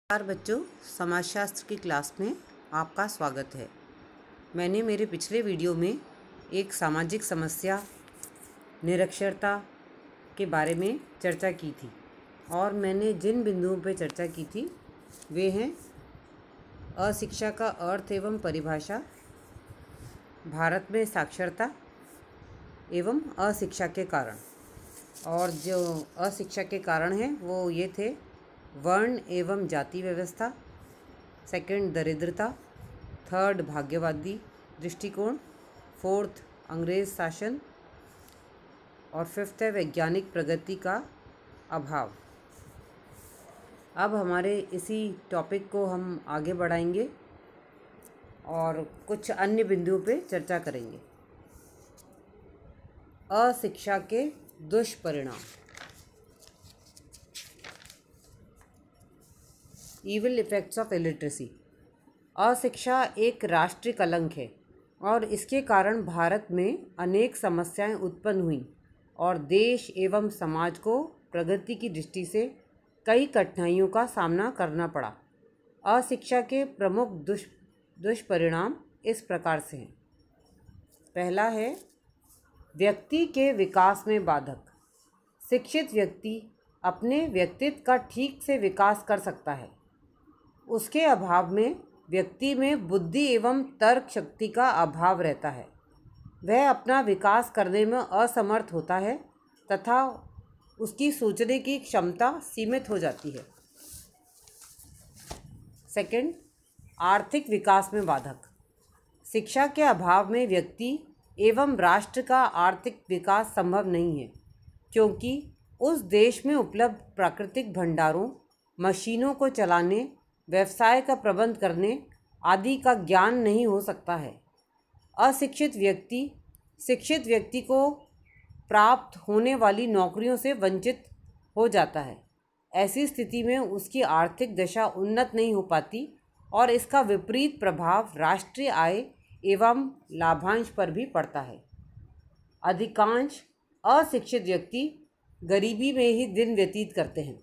नमस्कार बच्चों, समाजशास्त्र की क्लास में आपका स्वागत है। मैंने मेरे पिछले वीडियो में एक सामाजिक समस्या निरक्षरता के बारे में चर्चा की थी और मैंने जिन बिंदुओं पर चर्चा की थी वे हैं अशिक्षा का अर्थ एवं परिभाषा, भारत में साक्षरता एवं अशिक्षा के कारण। और जो अशिक्षा के कारण हैं वो ये थे: वर्ण एवं जाति व्यवस्था, सेकंड दरिद्रता, थर्ड भाग्यवादी दृष्टिकोण, फोर्थ अंग्रेज शासन और फिफ्थ है वैज्ञानिक प्रगति का अभाव। अब हमारे इसी टॉपिक को हम आगे बढ़ाएंगे और कुछ अन्य बिंदुओं पे चर्चा करेंगे। अशिक्षा के दुष्परिणाम, ईविल इफ़ेक्ट्स ऑफ इलिटरेसी। अशिक्षा एक राष्ट्रीय कलंक है और इसके कारण भारत में अनेक समस्याएं उत्पन्न हुईं और देश एवं समाज को प्रगति की दृष्टि से कई कठिनाइयों का सामना करना पड़ा। अशिक्षा के प्रमुख दुष्परिणाम इस प्रकार से हैं। पहला है व्यक्ति के विकास में बाधक। शिक्षित व्यक्ति अपने व्यक्तित्व का ठीक से विकास कर सकता है। उसके अभाव में व्यक्ति में बुद्धि एवं तर्क शक्ति का अभाव रहता है। वह अपना विकास करने में असमर्थ होता है तथा उसकी सोचने की क्षमता सीमित हो जाती है। सेकंड, आर्थिक विकास में बाधक। शिक्षा के अभाव में व्यक्ति एवं राष्ट्र का आर्थिक विकास संभव नहीं है, क्योंकि उस देश में उपलब्ध प्राकृतिक भंडारों, मशीनों को चलाने, व्यवसाय का प्रबंध करने आदि का ज्ञान नहीं हो सकता है। अशिक्षित व्यक्ति शिक्षित व्यक्ति को प्राप्त होने वाली नौकरियों से वंचित हो जाता है। ऐसी स्थिति में उसकी आर्थिक दशा उन्नत नहीं हो पाती और इसका विपरीत प्रभाव राष्ट्रीय आय एवं लाभांश पर भी पड़ता है। अधिकांश अशिक्षित व्यक्ति गरीबी में ही दिन व्यतीत करते हैं।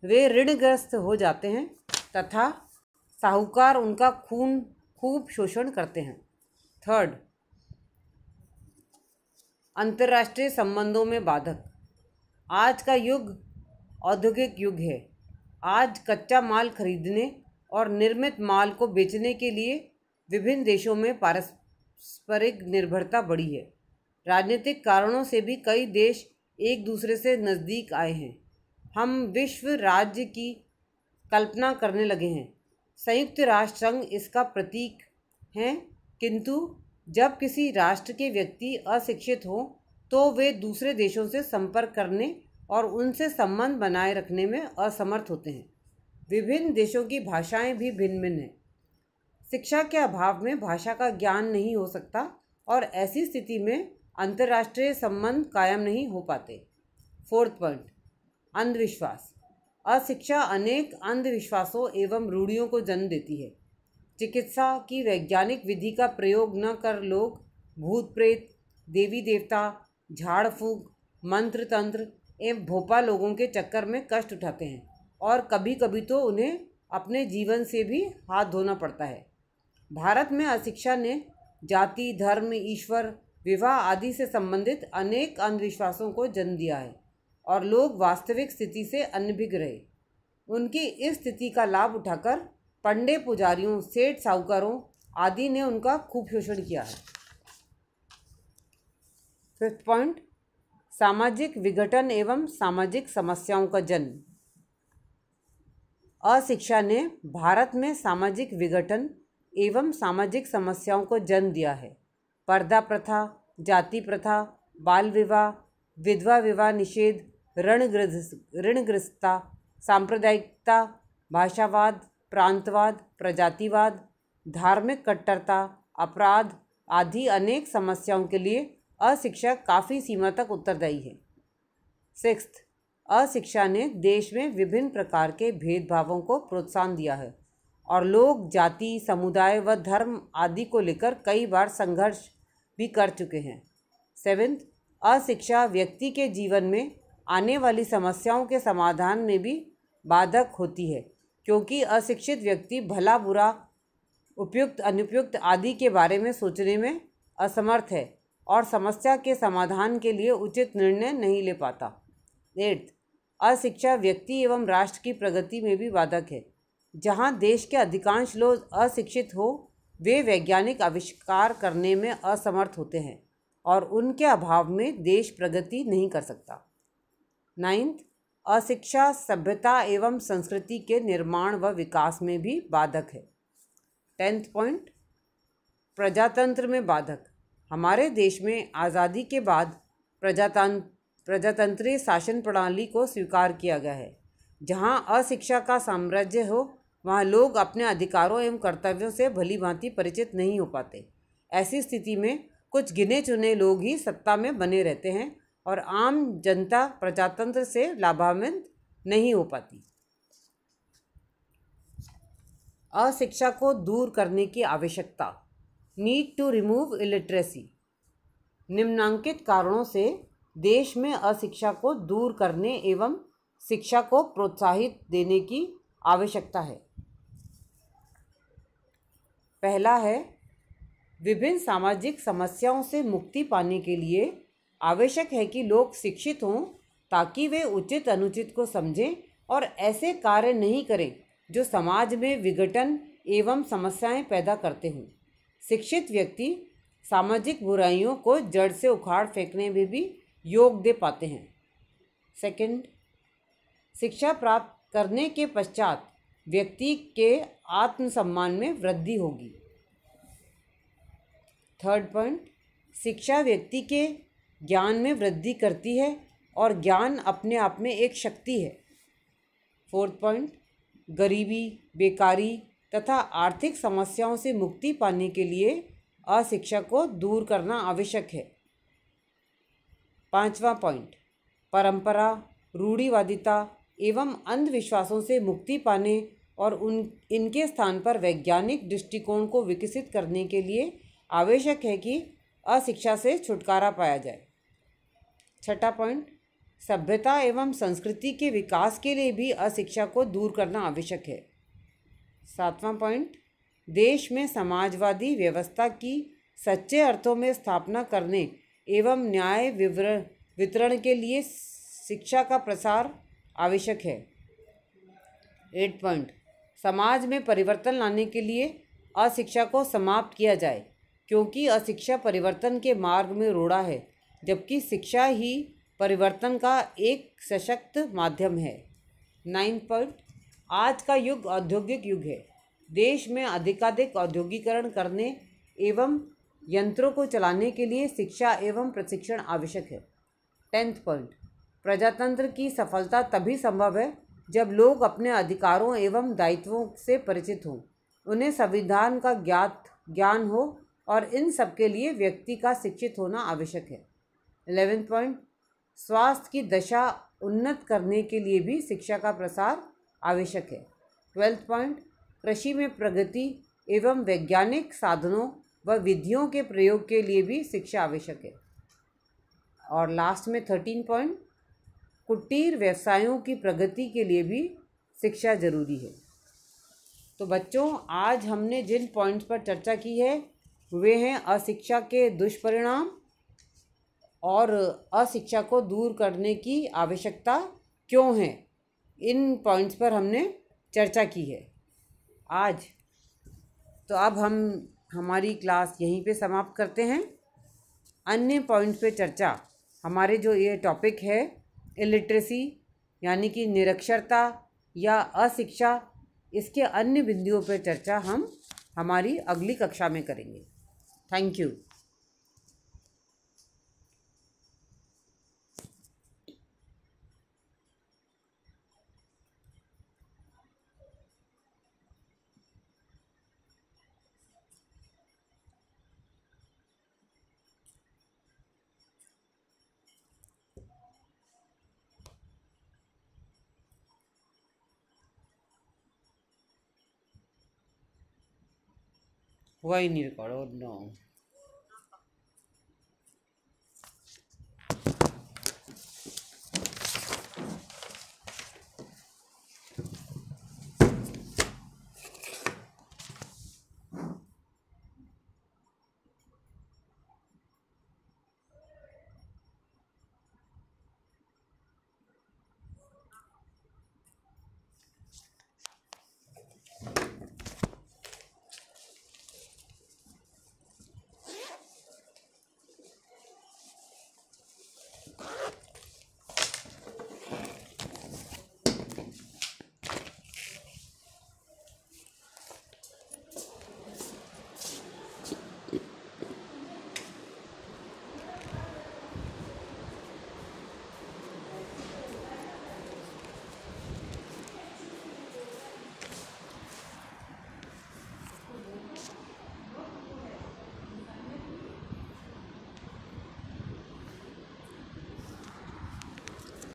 वे ऋणग्रस्त हो जाते हैं तथा साहूकार उनका खूब शोषण करते हैं। थर्ड, अंतर्राष्ट्रीय संबंधों में बाधक। आज का युग औद्योगिक युग है। आज कच्चा माल खरीदने और निर्मित माल को बेचने के लिए विभिन्न देशों में पारस्परिक निर्भरता बढ़ी है। राजनीतिक कारणों से भी कई देश एक दूसरे से नज़दीक आए हैं। हम विश्व राज्य की कल्पना करने लगे हैं। संयुक्त राष्ट्र संघ इसका प्रतीक है, किंतु जब किसी राष्ट्र के व्यक्ति अशिक्षित हो तो वे दूसरे देशों से संपर्क करने और उनसे संबंध बनाए रखने में असमर्थ होते हैं। विभिन्न देशों की भाषाएं भी भिन्न भिन्न हैं। शिक्षा के अभाव में भाषा का ज्ञान नहीं हो सकता और ऐसी स्थिति में अंतर्राष्ट्रीय संबंध कायम नहीं हो पाते। फोर्थ पॉइंट, अंधविश्वास। अशिक्षा अनेक अंधविश्वासों एवं रूढ़ियों को जन्म देती है। चिकित्सा की वैज्ञानिक विधि का प्रयोग न कर लोग भूत प्रेत, देवी देवता, झाड़ फूक, मंत्र तंत्र एवं भोपा लोगों के चक्कर में कष्ट उठाते हैं और कभी कभी तो उन्हें अपने जीवन से भी हाथ धोना पड़ता है। भारत में अशिक्षा ने जाति, धर्म, ईश्वर, विवाह आदि से संबंधित अनेक अंधविश्वासों को जन्म दिया है और लोग वास्तविक स्थिति से अनभिज्ञ रहे। उनकी इस स्थिति का लाभ उठाकर पंडे पुजारियों, सेठ साहूकारों आदि ने उनका खूब शोषण किया है। फिफ्थ पॉइंट, सामाजिक विघटन एवं सामाजिक समस्याओं का जन्म। अशिक्षा ने भारत में सामाजिक विघटन एवं सामाजिक समस्याओं को जन्म दिया है। पर्दा प्रथा, जाति प्रथा, बाल विवाह, विधवा विवाह निषेध, ऋणग्रस्तता, सांप्रदायिकता, भाषावाद, प्रांतवाद, प्रजातिवाद, धार्मिक कट्टरता, अपराध आदि अनेक समस्याओं के लिए अशिक्षा काफ़ी सीमा तक उत्तरदायी है। सिक्स्थ, अशिक्षा ने देश में विभिन्न प्रकार के भेदभावों को प्रोत्साहन दिया है और लोग जाति, समुदाय व धर्म आदि को लेकर कई बार संघर्ष भी कर चुके हैं। सेवेंथ, अशिक्षा व्यक्ति के जीवन में आने वाली समस्याओं के समाधान में भी बाधक होती है, क्योंकि अशिक्षित व्यक्ति भला बुरा, उपयुक्त अनुपयुक्त आदि के बारे में सोचने में असमर्थ है और समस्या के समाधान के लिए उचित निर्णय नहीं ले पाता। 8, अशिक्षा व्यक्ति एवं राष्ट्र की प्रगति में भी बाधक है। जहाँ देश के अधिकांश लोग अशिक्षित हो, वे वैज्ञानिक आविष्कार करने में असमर्थ होते हैं और उनके अभाव में देश प्रगति नहीं कर सकता। 9, अशिक्षा सभ्यता एवं संस्कृति के निर्माण व विकास में भी बाधक है। 10th पॉइंट, प्रजातंत्र में बाधक। हमारे देश में आज़ादी के बाद प्रजातंत्रीय शासन प्रणाली को स्वीकार किया गया है। जहाँ अशिक्षा का साम्राज्य हो, वहाँ लोग अपने अधिकारों एवं कर्तव्यों से भली भांति परिचित नहीं हो पाते। ऐसी स्थिति में कुछ गिने चुने लोग ही सत्ता में बने रहते हैं और आम जनता प्रजातंत्र से लाभान्वित नहीं हो पाती। अशिक्षा को दूर करने की आवश्यकता। Need to remove illiteracy. निम्नांकित कारणों से देश में अशिक्षा को दूर करने एवं शिक्षा को प्रोत्साहित देने की आवश्यकता है। पहला है, विभिन्न सामाजिक समस्याओं से मुक्ति पाने के लिए आवश्यक है कि लोग शिक्षित हों ताकि वे उचित अनुचित को समझें और ऐसे कार्य नहीं करें जो समाज में विघटन एवं समस्याएं पैदा करते हों। शिक्षित व्यक्ति सामाजिक बुराइयों को जड़ से उखाड़ फेंकने में भी योग दे पाते हैं। सेकंड, शिक्षा प्राप्त करने के पश्चात व्यक्ति के आत्मसम्मान में वृद्धि होगी। थर्ड पॉइंट, शिक्षा व्यक्ति के ज्ञान में वृद्धि करती है और ज्ञान अपने आप में एक शक्ति है। फोर्थ पॉइंट, गरीबी, बेकारी तथा आर्थिक समस्याओं से मुक्ति पाने के लिए अशिक्षा को दूर करना आवश्यक है। पांचवा पॉइंट, परंपरा, रूढ़िवादिता एवं अंधविश्वासों से मुक्ति पाने और इनके स्थान पर वैज्ञानिक दृष्टिकोण को विकसित करने के लिए आवश्यक है कि अशिक्षा से छुटकारा पाया जाए। छठा पॉइंट, सभ्यता एवं संस्कृति के विकास के लिए भी अशिक्षा को दूर करना आवश्यक है। सातवां पॉइंट, देश में समाजवादी व्यवस्था की सच्चे अर्थों में स्थापना करने एवं न्याय वितरण के लिए शिक्षा का प्रसार आवश्यक है। 8 पॉइंट, समाज में परिवर्तन लाने के लिए अशिक्षा को समाप्त किया जाए क्योंकि अशिक्षा परिवर्तन के मार्ग में रोड़ा है, जबकि शिक्षा ही परिवर्तन का एक सशक्त माध्यम है। 9 पॉइंट, आज का युग औद्योगिक युग है। देश में अधिकाधिक औद्योगिकरण करने एवं यंत्रों को चलाने के लिए शिक्षा एवं प्रशिक्षण आवश्यक है। 10th पॉइंट, प्रजातंत्र की सफलता तभी संभव है जब लोग अपने अधिकारों एवं दायित्वों से परिचित हों, उन्हें संविधान का ज्ञान हो और इन सब के लिए व्यक्ति का शिक्षित होना आवश्यक है। 11th पॉइंट, स्वास्थ्य की दशा उन्नत करने के लिए भी शिक्षा का प्रसार आवश्यक है। 12th पॉइंट, कृषि में प्रगति एवं वैज्ञानिक साधनों व विधियों के प्रयोग के लिए भी शिक्षा आवश्यक है। और लास्ट में 13 पॉइंट, कुटीर व्यवसायों की प्रगति के लिए भी शिक्षा जरूरी है। तो बच्चों, आज हमने जिन पॉइंट्स पर चर्चा की है वे हैं अशिक्षा के दुष्परिणाम और अशिक्षा को दूर करने की आवश्यकता क्यों है। इन पॉइंट्स पर हमने चर्चा की है आज। तो अब हम हमारी क्लास यहीं पे समाप्त करते हैं। अन्य पॉइंट्स पे चर्चा, हमारे जो ये टॉपिक है इलिटरेसी यानी कि निरक्षरता या अशिक्षा, इसके अन्य बिंदुओं पर चर्चा हम हमारी अगली कक्षा में करेंगे। Thank you. हुआ ही नहीं रिकॉर्ड, नो।